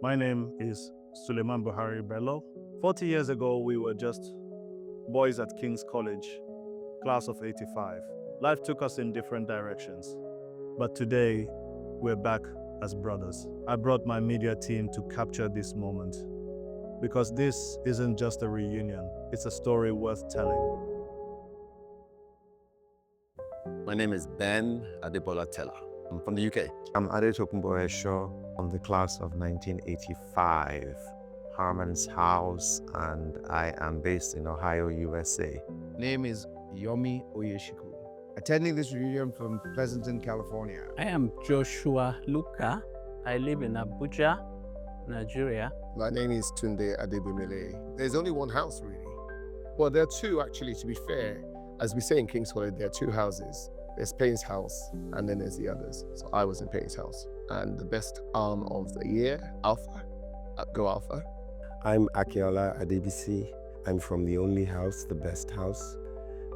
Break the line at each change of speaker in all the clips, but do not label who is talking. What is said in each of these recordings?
My name is Suleiman Buhari Bello. 40 years ago, we were just boys at King's College, class of 85. Life took us in different directions. But today, we're back as brothers. I brought my media team to capture this moment because this isn't just a reunion, it's a story worth telling.
My name is Ben Adebola Teller. I'm from the UK.
I'm Adetokunbo Shaw from the class of 1985, Harman's House, and I am based in Ohio, USA.
Name is Yomi Oyeshiku. Attending this reunion from Pleasanton, California.
I am Joshua Luka. I live in Abuja, Nigeria.
My name is Tunde Adebimele. There's only one house, really. Well, there are two, actually, to be fair. As we say in King's College, there are two houses. There's Payne's house, and then there's the others. So I was in Payne's house. And the best arm of the year, Alpha. Go Alpha.
I'm Akinola Adebisi. I'm from the only house, the best house,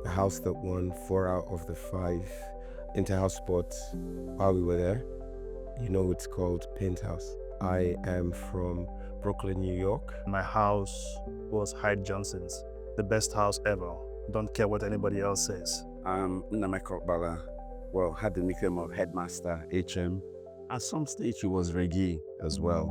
the house that won 4 out of the 5 inter-house sports while we were there. You know, it's called Payne's house. I am from Brooklyn, New York.
My house was Hyde Johnson's, the best house ever. Don't care what anybody else says.
I'm Nnameka Bala. Well, had the nickname of Headmaster HM. At some stage, he was reggae as well.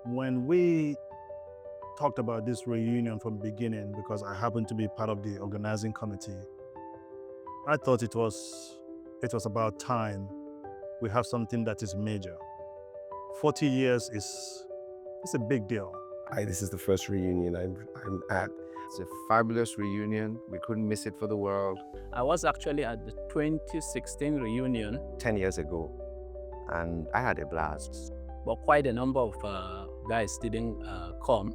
When we talked about this reunion from the beginning, because I happened to be part of the organizing committee, I thought it was about time we have something that is major. 40 years it's a big deal.
This is the first reunion I'm at.
It's a fabulous reunion. We couldn't miss it for the world.
I was actually at the 2016 reunion,
10 years ago, and I had a blast.
but quite a number of guys didn't come.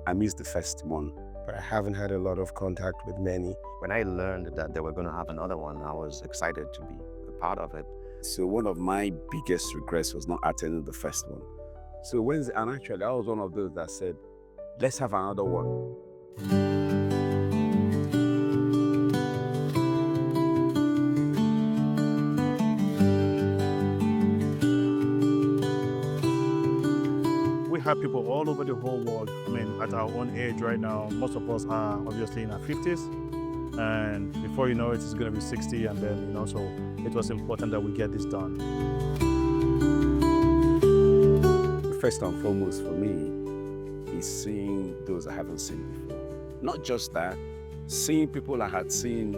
I missed the first one.
But I haven't had a lot of contact with many.
When I learned that they were going to have another one, I was excited to be a part of it.
So one of my biggest regrets was not attending the first one. So Wednesday, and actually I was one of those that said, let's have another one.
We have people all over the whole world. I mean, at our own age right now, most of us are obviously in our 50s. And before you know it, it's going to be 60. And then, so it was important that we get this done.
First and foremost for me is seeing those I haven't seen before. Not just that, seeing people I had seen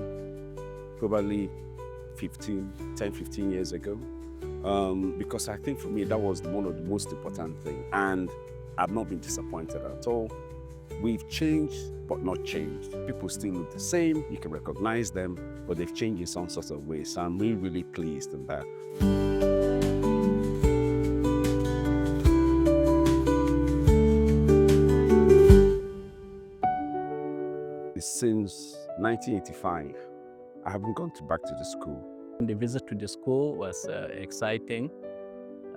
probably 10, 15 years ago. Because I think for me, that was one of the most important things. And I've not been disappointed at all. We've changed, but not changed. People still look the same. You can recognize them, but they've changed in some sort of way. So I'm really, really pleased in that. Since 1985, I haven't gone back to the school.
The visit to the school was exciting.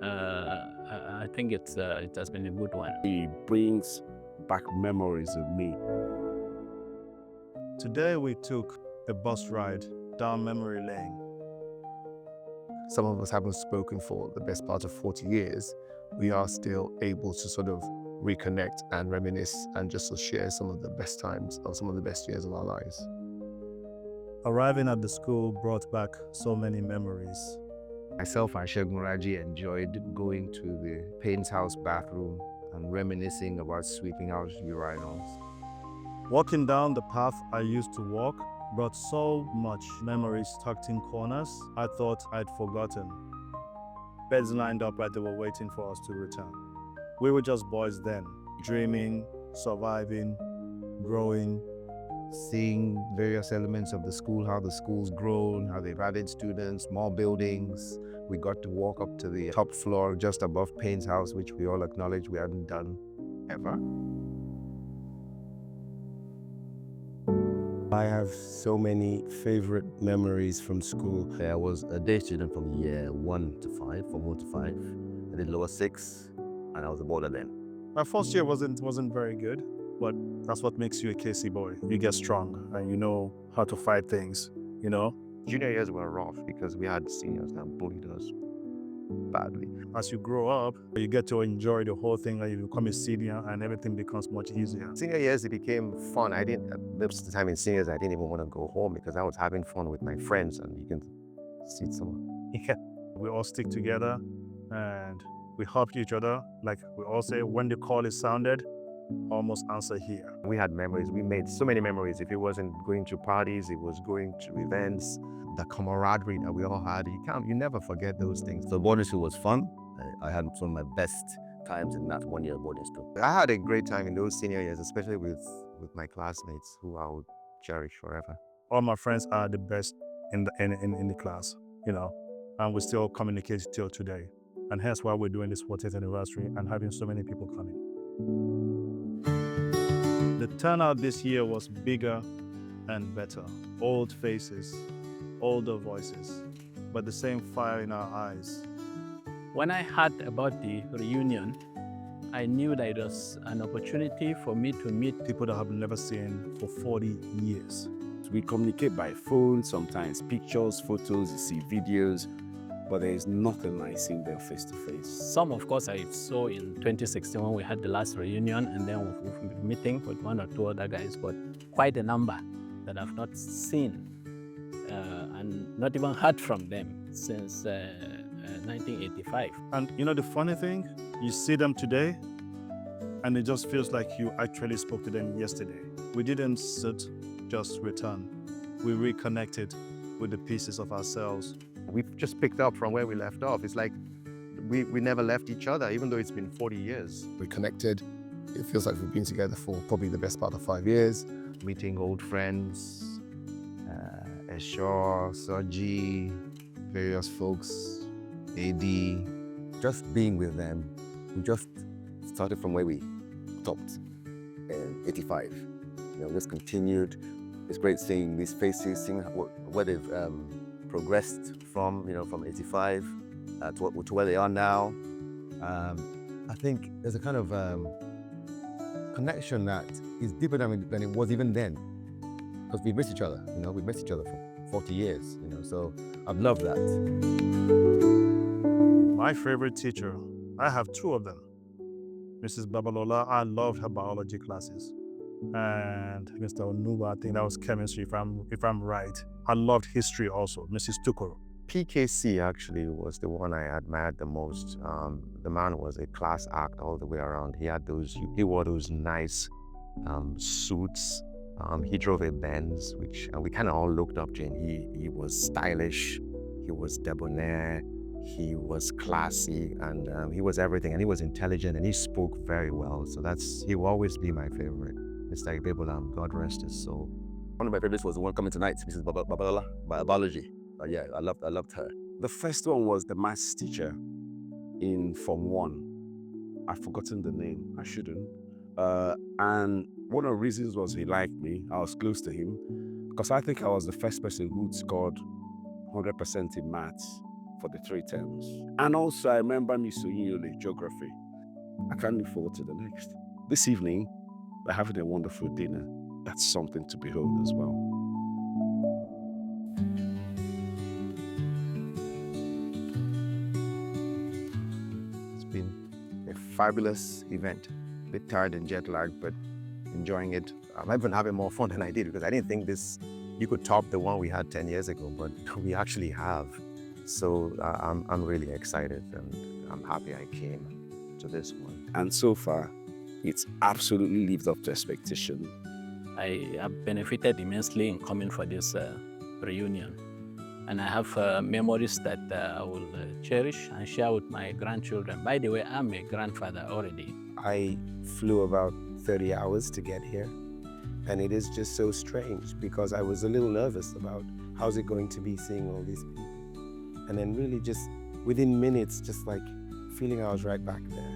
I think it has been a good one.
It brings back memories of me.
Today we took a bus ride down memory lane.
Some of us haven't spoken for the best part of 40 years. We are still able to sort of reconnect and reminisce and just to share some of the best times or some of the best years of our lives.
Arriving at the school brought back so many memories.
Myself and Shegun Raji enjoyed going to the Payne's house bathroom and reminiscing about sweeping out urinals.
Walking down the path I used to walk brought so much memories tucked in corners I thought I'd forgotten. Beds lined up like they were waiting for us to return. We were just boys then, dreaming, surviving, growing.
Seeing various elements of the school, how the school's grown, how they've added students, more buildings. We got to walk up to the top floor just above Payne's house, which we all acknowledge we hadn't done ever.
I have so many favorite memories from school.
There was a day student from year 1 to 5, from 1 to 5. I did lower 6, and I was a border then.
My first year wasn't very good. But that's what makes you a KC boy. You get strong and you know how to fight things, you know?
Junior years were rough because we had seniors that bullied us badly.
As you grow up, you get to enjoy the whole thing and you become a senior and everything becomes much easier.
Senior years, it became fun. Most of the time in seniors, I didn't even want to go home because I was having fun with my friends, and you can see some.
Yeah. We all stick together and we help each other. Like we all say, when the call is sounded, almost answer here.
We had memories. We made so many memories. If it wasn't going to parties, it was going to events.
The camaraderie that we all had, you never forget those things.
So boarding school was fun. I had some of my best times in that 1 year boarding school.
I had a great time in those senior years, especially with my classmates who I would cherish forever.
All my friends are the best in the class, you know, and we still communicate till today. And hence why we're doing this 40th anniversary and having so many people coming. The turnout this year was bigger and better. Old faces, older voices, but the same fire in our eyes.
When I heard about the reunion, I knew that it was an opportunity for me to meet
People that I've never seen for 40 years.
We communicate by phone, sometimes pictures, photos, you see videos, but there is nothing like seeing them face to face.
some, of course, I saw in 2016 when we had the last reunion, and then we've been meeting with one or two other guys, but quite a number that I've not seen and not even heard from them since 1985.
And you know the funny thing? You see them today, and it just feels like you actually spoke to them yesterday. We didn't just return. We reconnected with the pieces of ourselves.
We've just picked up from where we left off. It's like we never left each other, even though it's been 40 years.
We're connected. It feels like we've been together for probably the best part of 5 years.
Meeting old friends, Eshaw, Soji, various folks, AD.
Just being with them, we just started from where we stopped in 85. You know, just continued. It's great seeing these faces, seeing where they've progressed from, you know, from 85 to where they are now. I think there's a kind of connection that is deeper than it was even then, because we missed each other. You know, we missed each other for 40 years. You know, so I've loved that.
My favorite teacher, I have two of them. Mrs. Babalola, I loved her biology classes. And Mr. Onuba, I think that was chemistry, if I'm right. I loved history also, Mrs. Tukoro.
PKC actually was the one I admired the most. The man was a class act all the way around. He wore those nice suits. He drove a Benz, and we kind of all looked up to him. He was stylish, he was debonair, he was classy, and he was everything. And he was intelligent, and he spoke very well. So he will always be my favorite. Mr. Ibebolam, God rest his soul.
One of my favorites was the one coming tonight, Mrs. Babalola, biology. But yeah, I loved her.
The first one was the maths teacher in Form 1. I've forgotten the name, I shouldn't. And one of the reasons was he liked me. I was close to him because I think I was the first person who scored 100% in maths for the 3 terms. And also I remember Miss Oyinole, geography. I can't look forward to the next. This evening, we're having a wonderful dinner. That's something to behold as well.
It's been a fabulous event. A bit tired and jet lagged, but enjoying it.
I'm even having more fun than I did because I didn't think you could top the one we had 10 years ago, but we actually have. So I'm really excited, and I'm happy I came to this one.
And so far, it's absolutely lived up to expectation.
I have benefited immensely in coming for this reunion. And I have memories that I will cherish and share with my grandchildren. By the way, I'm a grandfather already.
I flew about 30 hours to get here, and it is just so strange because I was a little nervous about how's it going to be seeing all these people. And then really just within minutes, just like feeling I was right back there.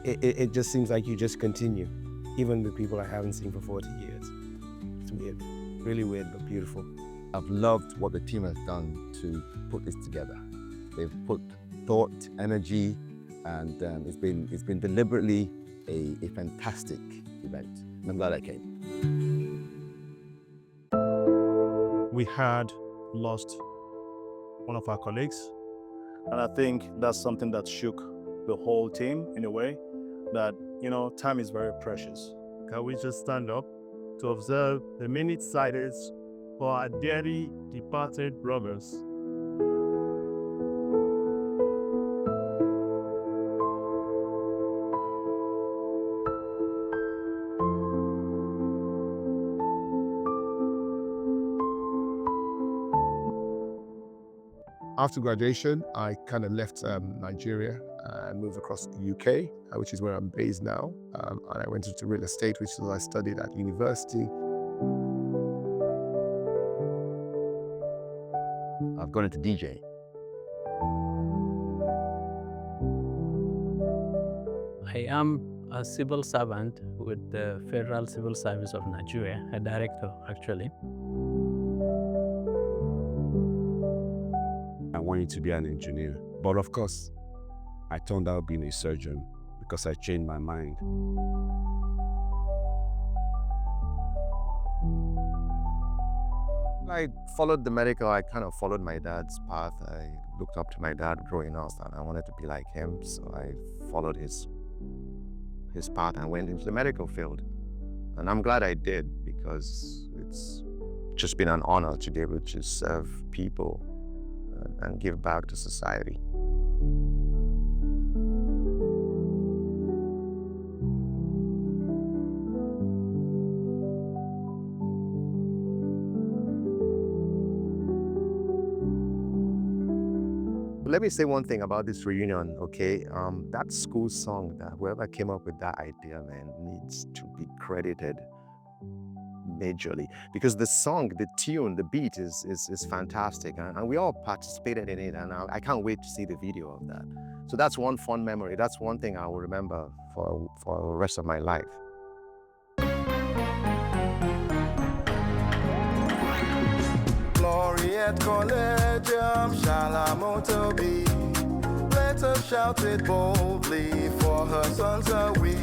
It just seems like you just continue, even with people I haven't seen for 40 years. It's weird, really weird, but beautiful.
I've loved what the team has done to put this together. They've put thought, energy, and it's been deliberately a fantastic event.
I'm glad I came.
We had lost one of our colleagues, and I think that's something that shook the whole team in a way that, time is very precious. Can we just stand up to observe the minute silence for our dearly departed brothers?
After graduation, I kind of left Nigeria and moved across to the UK, which is where I'm based now. And I went into real estate, which is what I studied at university.
I've gone into DJ.
I am a civil servant with the Federal Civil Service of Nigeria, a director actually.
I wanted to be an engineer. But of course, I turned out being a surgeon because I changed my mind.
I followed the medical. I kind of followed my dad's path. I looked up to my dad growing up and I wanted to be like him. So I followed his path and went into the medical field. And I'm glad I did because it's just been an honor to be able to serve people and give back to society. Let me say one thing about this reunion, okay? That school song, that whoever came up with that idea, man, needs to be credited majorly because the song, the tune, the beat is fantastic, and we all participated in it, and I can't wait to see the video of that. So that's one fun memory. That's one thing I will remember for the rest of my life.
Gloriette Collegium shall be. Let her shout it boldly, for her sons are we.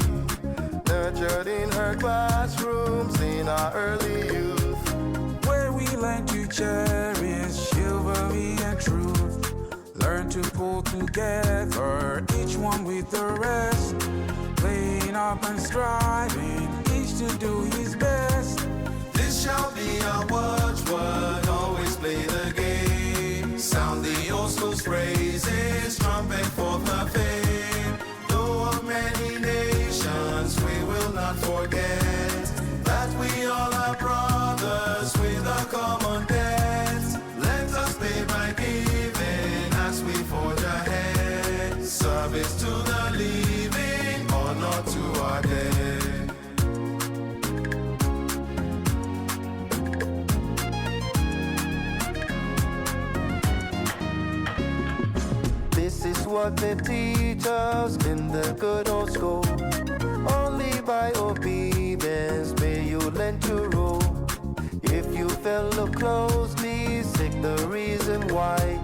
Nurtured in her classrooms in our early youth,
where we learn to cherish chivalry and truth. Learn to pull together, each one with the rest. Playing up and striving, each to do his best.
this shall be our watchword. Always play the game. Sound the old school's praises, trumpet forth the fame. Though of many nations, we will not forget that we all are brothers with a common debt. Let us pay by giving as we forge ahead. Service to the living, honor to our dead. This is what they teach us in the good old school. Only by obedience may you learn to rule. If you fail, look closely, seek the reason why.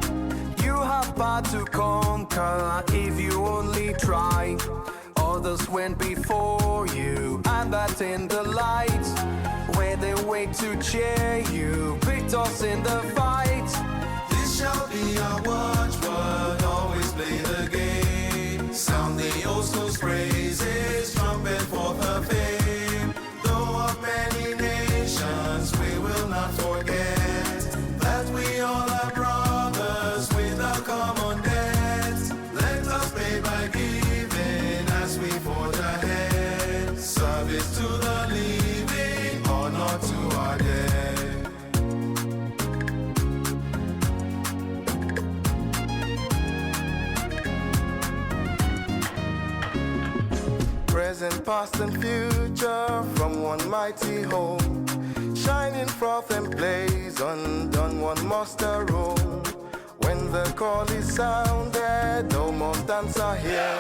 You have power to conquer if you only try. Others went before you, and that's in the light, where they wait to cheer you, victors in the fight. This shall be our watchword, always play the game. Sound the old school's praises, trumpet forth her fame. Though of many nations, we will not forget that we all are brothers with a common debt. Let us pay by giving as we forge ahead. Service to the living, honor to our dead. Present, past, and future from one mighty home. Shining forth and blaze, undone one muster room. When the call is sounded, no more dance are here.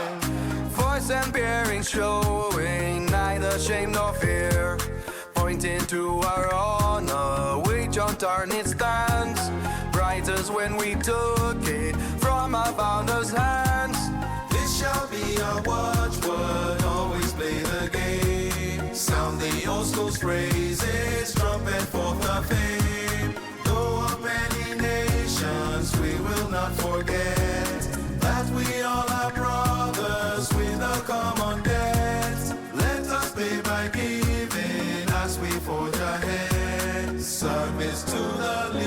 Voice and bearing showing neither shame nor fear. Pointing to our honor, which unturned it stands. Bright as when we took it from our founder's hands. This shall be our watchword, always play the game. Sound the those praises, trumpet forth the fame. Though of many nations, we will not forget that we all are brothers with a common debt. Let us pay by giving as we forge ahead. Service to the